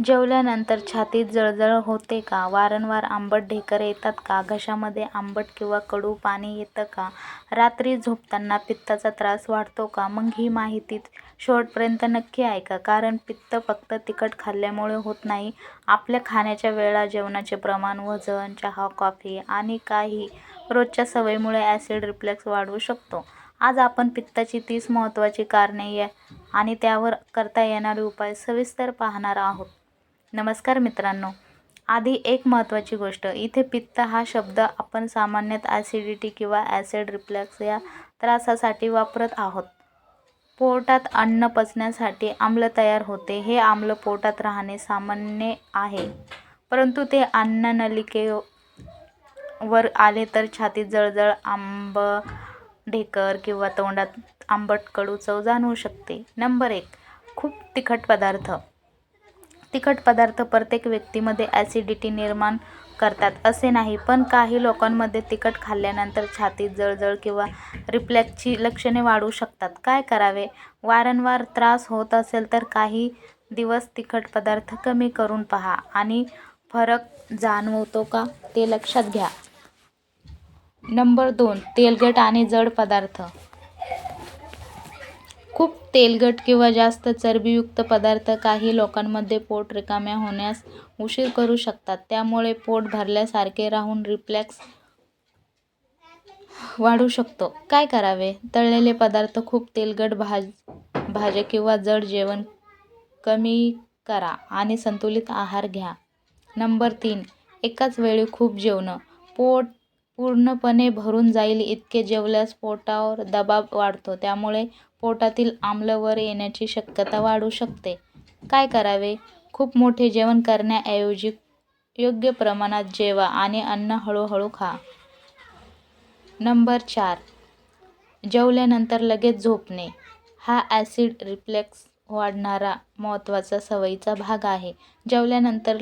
जेवल्यानंतर छातीत जळजळ होते का? वारंवार आंबट ढेकर येतात का? घशामध्ये आंबट किंवा कडू पाणी येतं का? रात्री झोपताना पित्ताचा त्रास वाढतो का? मग ही माहिती शेवटपर्यंत नक्की ऐका, कारण पित्त फक्त तिखट खाल्ल्यामुळे होत नाही. आपल्या खाण्याच्या वेळा, जेवणाचे प्रमाण, वजन, चहा, कॉफी आणि काही रोजच्या सवयीमुळे ॲसिड रिफ्लक्स वाढू शकतो. आज आपण पित्ताची 30 महत्त्वाची कारणे आणि त्यावर करता येणारे उपाय सविस्तर पाहणार आहोत. नमस्कार मित्रांनो, आधी एक महत्त्वाची गोष्ट. इथे पित्त हा शब्द आपण सामान्यतः ॲसिडिटी किंवा ॲसिड रिफ्लक्स या त्रासासाठी वापरत आहोत. पोटात अन्न पचण्यासाठी आम्ल तयार होते. हे आम्ल पोटात राहणे सामान्य आहे, परंतु ते अन्ननलिकेवर आले तर छातीत जळजळ, ढेकर किंवा तोंडात आंबट कडू चव जाणवू शकते. नंबर 1. खूप तिखट पदार्थ. तिखट पदार्थ प्रत्येक व्यक्तीमध्ये ॲसिडिटी निर्माण करतात असे नाही, पण काही लोकांमध्ये तिखट खाल्ल्यानंतर छातीत जळजळ किंवा रिफ्लक्सची लक्षणे वाढू शकतात. काय करावे? वारंवार त्रास होत असेल तर काही दिवस तिखट पदार्थ कमी करून पहा आणि फरक जाणवतो का ते लक्षात घ्या. नंबर 2. तेलकट आणि जड पदार्थ. खूप तेलकट किंवा जास्त चरबीयुक्त पदार्थ काही लोकांमध्ये पोट रिकाम्या होण्यास उशीर करू शकतात. त्यामुळे पोट भरल्यासारखे राहून रिफ्लक्स वाढू शकतो. काय करावे? तळलेले पदार्थ, खूप तेलकट भाज्या किंवा जड जेवण कमी करा आणि संतुलित आहार घ्या. नंबर 3. एकाच वेळी खूप जेवणं. पोट पूर्णपणे भरून जाईल इतके जेवल्यास पोटावर दबाव वाढतो. त्यामुळे पोटातील आम्ल वर येण्याची शक्यता वाढू शकते. काय करावे? खूप मोठे जेवण करण्याऐवजी योग्य प्रमाणात जेवा आणि अन्न हळूहळू खा. नंबर 4. जेवल्यानंतर लगेच झोपणे. हा ॲसिड रिफ्लक्स वाढवणारा महत्त्वाचा सवयीचा भाग आहे. जेवल्यानंतर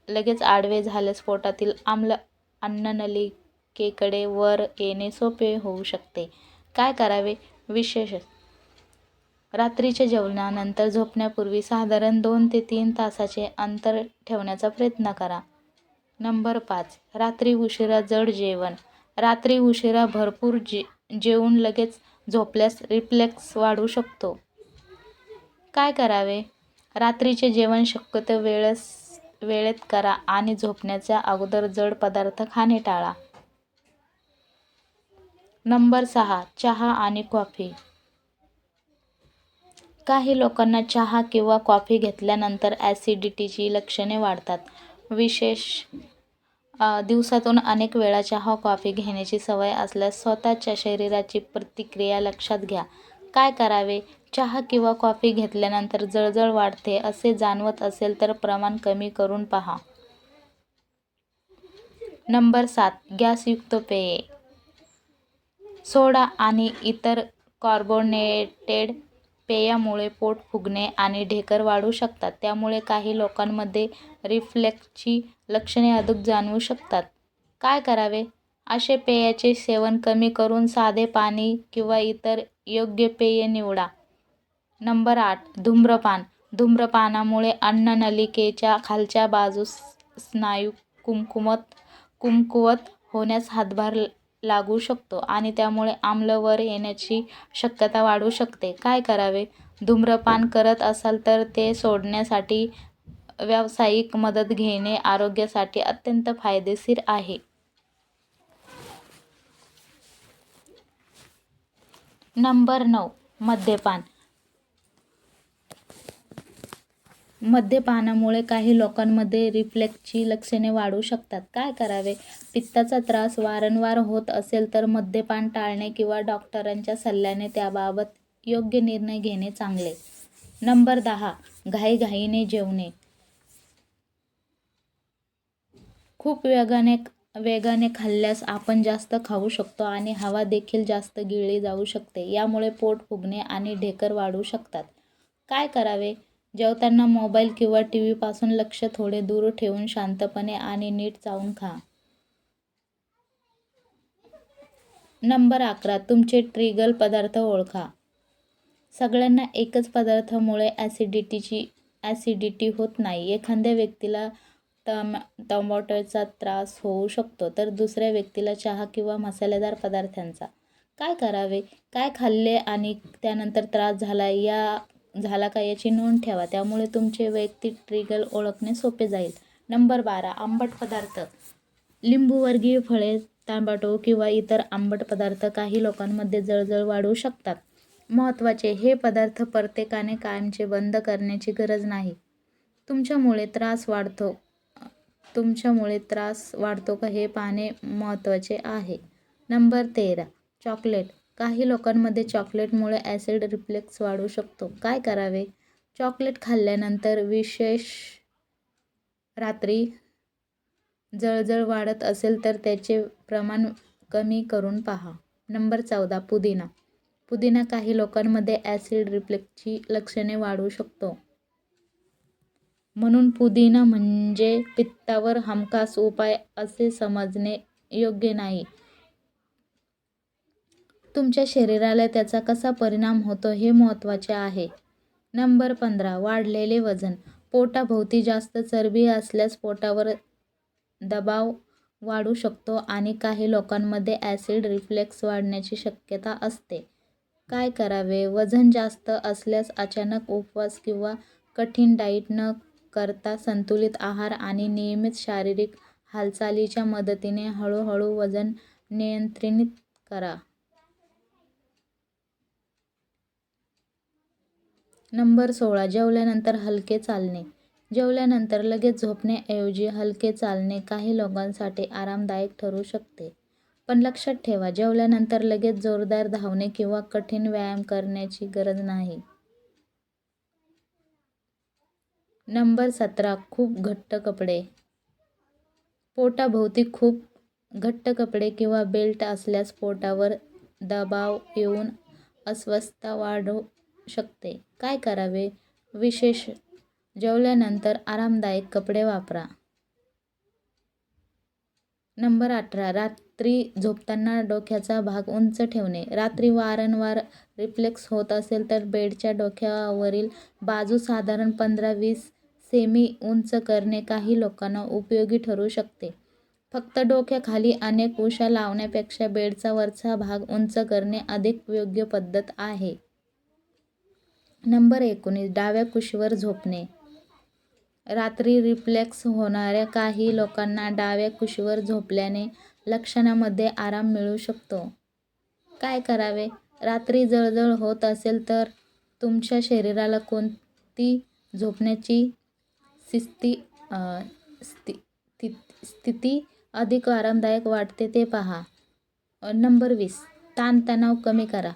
लगेच आडवे झाल्यास पोटातील आम्ल अन्ननलिकेकडे वर येणे सोपे होऊ शकते. काय करावे? विशेष रात्रीच्या जेवणानंतर झोपण्यापूर्वी साधारण 2 ते 3 तासाचे अंतर ठेवण्याचा प्रयत्न करा. नंबर 5. रात्री उशिरा जड जेवण. रात्री उशिरा भरपूर जेवून लगेच झोपल्यास रिफ्लक्स वाढू शकतो. काय करावे? रात्रीचे जेवण शक्यतो वेळेत करा आणि झोपण्याच्या अगोदर जड पदार्थ खाणे टाळा. नंबर 6. चहा आणि कॉफी. काही लोकांना चहा किंवा कॉफी घेतल्यानंतर ॲसिडिटीची लक्षणे वाढतात. दिवसातून अनेक वेळा चहा कॉफी घेण्याची सवय असल्यास स्वतःच्या शरीराची प्रतिक्रिया लक्षात घ्या. काय करावे? चहा किंवा कॉफी घेतल्यानंतर जळजळ वाढते असे जाणवत असेल तर प्रमाण कमी करून पहा. नंबर 7. गॅसयुक्त पेये. सोडा आणि इतर कार्बोनेटेड पेयांमुळे पोट फुगणे आणि ढेकर वाढू शकतात. त्यामुळे काही लोकांमध्ये रिफ्लक्सची लक्षणे अधिक जाणवू शकतात. काय करावे? अशा पेयाचे सेवन कमी करून साधे पाणी किंवा इतर योग्य पेये निवडा. नंबर 8. धूम्रपान. धूम्रपानामुळे अन्ननलिकेच्या खालच्या बाजूस स्नायू कमकुवत होण्यास हातभार लागू शकतो आणि त्यामुळे आम्ल वर येण्याची शक्यता वाढू शकते. काय करावे? धूम्रपान करत असाल तर ते सोडण्यासाठी व्यावसायिक मदत घेणे आरोग्यासाठी अत्यंत फायदेशीर आहे. नंबर 9. मद्यपान. मद्यपानामुळे काही लोकांमध्ये रिफ्लक्सची लक्षणे वाढू शकतात. काय करावे? पित्ताचा त्रास वारंवार होत असेल तर मद्यपान टाळणे किंवा डॉक्टरांच्या सल्ल्याने त्याबाबत योग्य निर्णय घेणे चांगले. नंबर 10. घाईघाईने जेवणे. खूप वेगाने खाल्ल्यास आपण जास्त खाऊ शकतो आणि हवा देखील जास्त गिळली जाऊ शकते. यामुळे पोट फुगणे आणि ढेकर वाढू शकतात. काय करावे? जेवताना मोबाईल किंवा टीव्हीपासून लक्ष थोडे दूर ठेवून शांतपणे आणि नीट चावून खा. नंबर 11. तुमचे ट्रिगर पदार्थ ओळखा. सगळ्यांना एकच पदार्थामुळे ॲसिडिटीची ॲसिडिटी होत नाही. एखाद्या व्यक्तीला टमाटोचा त्रास होऊ शकतो तर दुसऱ्या व्यक्तीला चहा किंवा मसालेदार पदार्थांचा. काय करावे? काय खाल्ले आणि त्यानंतर त्रास झाला का याची नोंद ठेवा. त्यामुळे तुमचे वैयक्तिक ट्रिगर ओळखणे सोपे जाईल. नंबर 12. आंबट पदार्थ. लिंबूवर्गीय फळे, टोमॅटो किंवा इतर आंबट पदार्थ काही लोकांमध्ये जळजळ वाढवू शकतात. महत्त्वाचे, हे पदार्थ प्रत्येकाने कायमचे बंद करण्याची गरज नाही. तुमच्यामुळे त्रास वाढतो का हे पाहणे महत्त्वाचे आहे. नंबर 13. चॉकलेट. काही लोकांमध्ये चॉकलेटमुळे ॲसिड रिफ्लेक्स वाढू शकतो. काय करावे? चॉकलेट खाल्ल्यानंतर विशेष रात्री जळजळ वाढत असेल तर त्याचे प्रमाण कमी करून पहा. नंबर 14. पुदिना. पुदिना काही लोकांमध्ये ॲसिड रिफ्लेक्सची लक्षणे वाढवू शकतो. म्हणून पुदिना म्हणजे पित्तावर हमखास उपाय असे समजणे योग्य नाही. तुमच्या शरीराला त्याचा कसा परिणाम होतो हे महत्त्वाचे आहे. नंबर 15. वाढलेले वजन. पोटाभोवती जास्त चरबी असल्यास पोटावर दबाव वाढू शकतो आणि काही लोकांमध्ये ॲसिड रिफ्लेक्स वाढण्याची शक्यता असते. काय करावे? वजन जास्त असल्यास अचानक उपवास किंवा कठीण डाएट न करता संतुलित आहार आणि नियमित शारीरिक हालचालीच्या मदतीने हळूहळू वजन नियंत्रित करा. नंबर 16. जेवल्यानंतर हलके चालणे. जेवल्यानंतर लगेच झोपण्याऐवजी हलके चालणे काही लोकांसाठी आरामदायक ठरू शकते. पण लक्षात ठेवा, जेवल्यानंतर लगेच जोरदार धावणे किंवा कठीण व्यायाम करण्याची गरज नाही. नंबर 17. खूप घट्ट कपडे. पोटाभोवती खूप घट्ट कपडे किंवा बेल्ट असल्यास पोटावर दबाव येऊन अस्वस्थता वाढू शकते. काय करावे? जेवल्यानंतर आरामदायक कपडे वापरा. नंबर 18. रात्री झोपताना डोक्याचा भाग उंच ठेवणे. रात्री वारंवार रिफ्लेक्स होत असेल तर बेडच्या डोक्यावरील बाजू साधारण 15-20 सेमी उंच करणे काही लोकांना उपयोगी ठरू शकते. फक्त डोक्याखाली अनेक उश्या लावण्यापेक्षा बेडचा वरचा भाग उंच करणे अधिक योग्य पद्धत आहे. नंबर 19. डाव्या कुशीवर झोपणे. रात्री रिफ्लेक्स होणाऱ्या काही लोकांना डाव्या कुशीवर झोपल्याने लक्षणांमध्ये आराम मिळू शकतो. काय करावे? रात्री जळजळ होत असेल तर तुमच्या शरीराला कोणती झोपण्याची स्थिती अधिक आरामदायक वाटते ते पहा. नंबर 20. ताणतणाव कमी करा.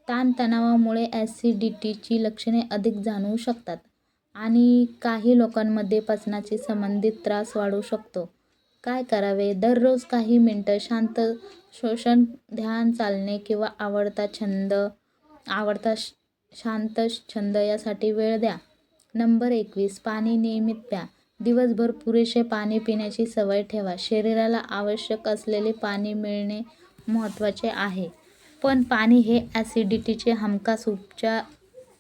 ताणतणावामुळे ॲसिडिटीची लक्षणे अधिक जाणवू शकतात आणि काही लोकांमध्ये पचनाशी संबंधित त्रास वाढू शकतो. काय करावे? दररोज काही मिनिटं शांत श्वसन, ध्यान, चालणे किंवा आवडता शांत छंद यासाठी वेळ द्या. नंबर 21. पाणी नियमित प्या. दिवसभर पुरेसे पाणी पिण्याची सवय ठेवा. शरीराला आवश्यक असलेले पाणी मिळणे महत्त्वाचे आहे. पण पाणी हे ॲसिडिटीचे हमखास उपचार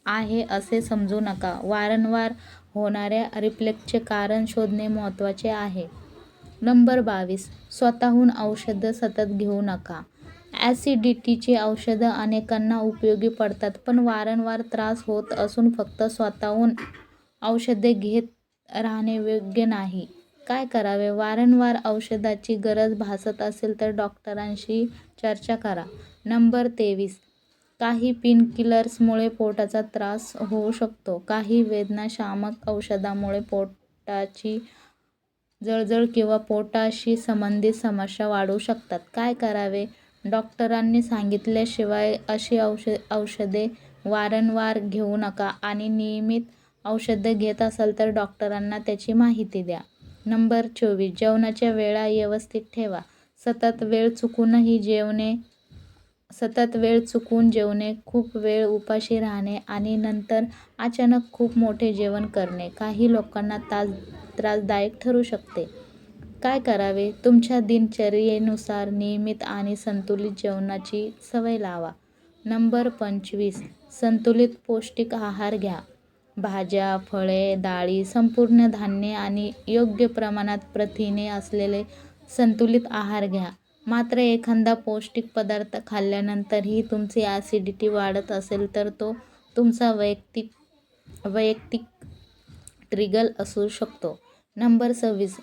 आहे असे समजू नका. वारंवार होणाऱ्या रिफ्लेक्सचे कारण शोधणे महत्त्वाचे आहे. नंबर 22. स्वतःहून औषधं सतत घेऊ नका. ॲसिडिटीची औषधं अनेकांना उपयोगी पडतात, पण वारंवार त्रास होत असून फक्त स्वतःहून औषधे घेत राहणे योग्य नाही. काय करावे? वारंवार औषधाची गरज भासत असेल तर डॉक्टरांशी चर्चा करा. नंबर 23. काही पेनकिलर्समुळे पोटाचा त्रास होऊ शकतो. काही वेदनाशामक औषधांमुळे पोटाची जळजळ किंवा पोटाशी संबंधित समस्या वाढू शकतात. काय करावे? डॉक्टरांनी सांगितल्याशिवाय अशी औषधे वारंवार घेऊ नका आणि नियमित औषधं घेत असाल तर डॉक्टरांना त्याची माहिती द्या. नंबर 24. जेवणाच्या वेळा व्यवस्थित ठेवा. सतत वेळ चुकवून जेवणे, खूप वेळ उपाशी राहणे आणि नंतर अचानक खूप मोठे जेवण करणे काही लोकांना त्रासदायक ठरू शकते. काय करावे? तुमच्या दिनचर्येनुसार नियमित आणि संतुलित जेवणाची सवय लावा. नंबर 25. संतुलित पौष्टिक आहार घ्या. भाज्या, फळे, डाळी, संपूर्ण धान्ये आणि योग्य प्रमाणात प्रथिने असलेले संतुलित आहार घ्या. मात्र एखादा पौष्टिक पदार्थ खाल्ल्यानंतरही तुमची ॲसिडिटी वाढत असेल तर तो तुमचा वैयक्तिक ट्रिगर असू शकतो. नंबर 26.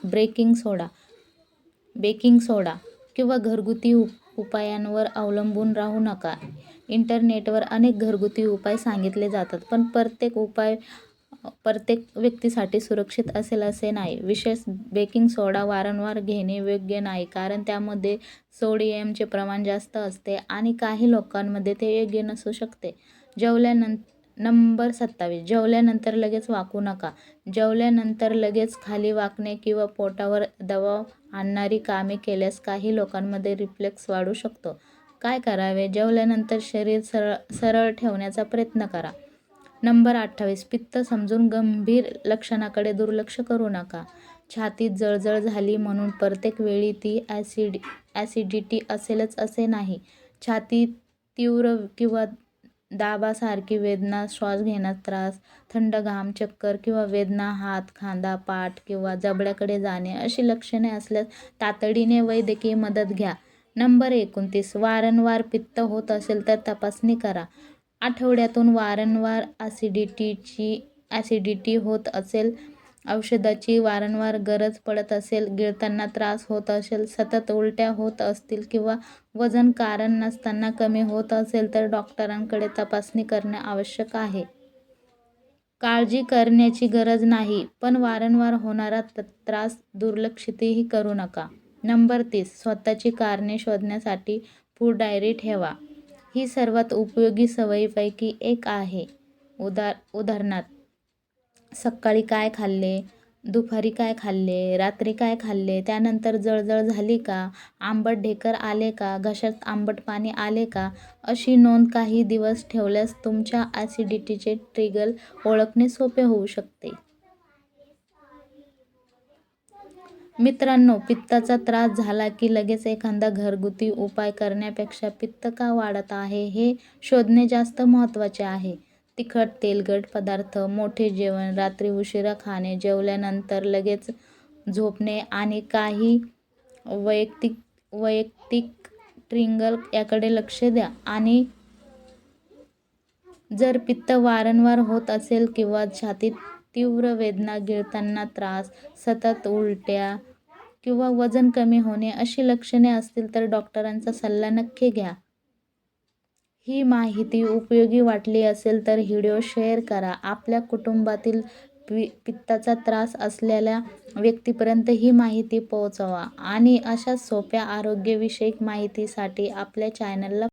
बेकिंग सोडा किंवा घरगुती उपायांवर अवलंबून राहू नका. इंटरनेटवर अनेक घरगुती उपाय सांगितले जातात, पण प्रत्येक उपाय प्रत्येक व्यक्तीसाठी सुरक्षित असेल असे नाही. विशेष बेकिंग सोडा वारंवार घेणे योग्य नाही, कारण त्यामध्ये सोडियमचे प्रमाण जास्त असते आणि काही लोकांमध्ये ते योग्य नसू शकते. नंबर 27. जेवल्यानंतर लगेच वाकू नका. जेवल्यानंतर लगेच खाली वाकणे किंवा पोटावर दबाव आणणारी कामे केल्यास काही लोकांमध्ये रिफ्लेक्स वाढू शकतो. काय करावे? जेवल्यानंतर शरीर सरळ ठेवण्याचा प्रयत्न करा. नंबर 28. पित्त समजून गंभीर लक्षणांकडे दुर्लक्ष करू नका. छातीत जळजळ झाली म्हणून प्रत्येक वेळी ती ॲसिडिटी असेलच असे नाही. छातीत तीव्र किंवा दाबासारखी वेदना, श्वास घेण्यास त्रास, थंड घाम, चक्कर किंवा वेदना, हात, खांदा, पाठ किंवा जबड्याकडे जाणे अशी लक्षणे असल्यास तातडीने वैद्यकीय मदत घ्या. नंबर 29. वारंवार पित्त होत असेल तर तपासणी करा. आठवड्यातून वारंवार ॲसिडिटी होत असेल, औषधाची वारंवार गरज पडत असेल, गिळताना त्रास होत असेल, सतत उलट्या होत असतील किंवा वजन कारण नसताना कमी होत असेल तर डॉक्टरांकडे तपासणी करणे आवश्यक आहे. काळजी करण्याची गरज नाही, पण वारंवार होणारा त्रास दुर्लक्षितही करू नका. नंबर 30. स्वतःची कारणे शोधण्यासाठी फूड डायरी ठेवा. ही सर्वात उपयोगी सवयींपैकी एक आहे. उदाहरणार्थ, सकाळी काय खाल्ले, दुपारी काय खाल्ले, रात्री काय खाल्ले, त्यानंतर जळजळ झाली का, आंबट ढेकर आले का, घशात आंबट पाणी आले का, अशी नोंद काही दिवस ठेवल्यास तुमच्या ॲसिडिटीचे ट्रिगर ओळखणे सोपे होऊ शकते. मित्रांनो, पित्ताचा त्रास झाला की लगेच एखादा घरगुती उपाय करण्यापेक्षा पित्त का वाढत आहे हे शोधणे जास्त महत्त्वाचे आहे. तिखट, तेलकट पदार्थ, मोठे जेवण, रात्री उशिरा खाणे, जेवल्यानंतर लगेच झोपणे आणि काही वैयक्तिक ट्रिगर याकडे लक्ष द्या. आणि जर पित्त वारंवार होत असेल किंवा छातीत तीव्र वेदना, गिळताना त्रास, सतत उलट्या किंवा वजन कमी होणे अशी लक्षणे असतील तर डॉक्टरांचा सल्ला नक्की घ्या. ही माहिती उपयोगी वाटली असेल तर व्हिडिओ शेअर करा. आपल्या कुटुंबातील पित्ताचा त्रास असलेल्या व्यक्तींपर्यंत ही माहिती पोहोचवा आणि अशाच सोप्या आरोग्यविषयक माहितीसाठी आपल्या चॅनलला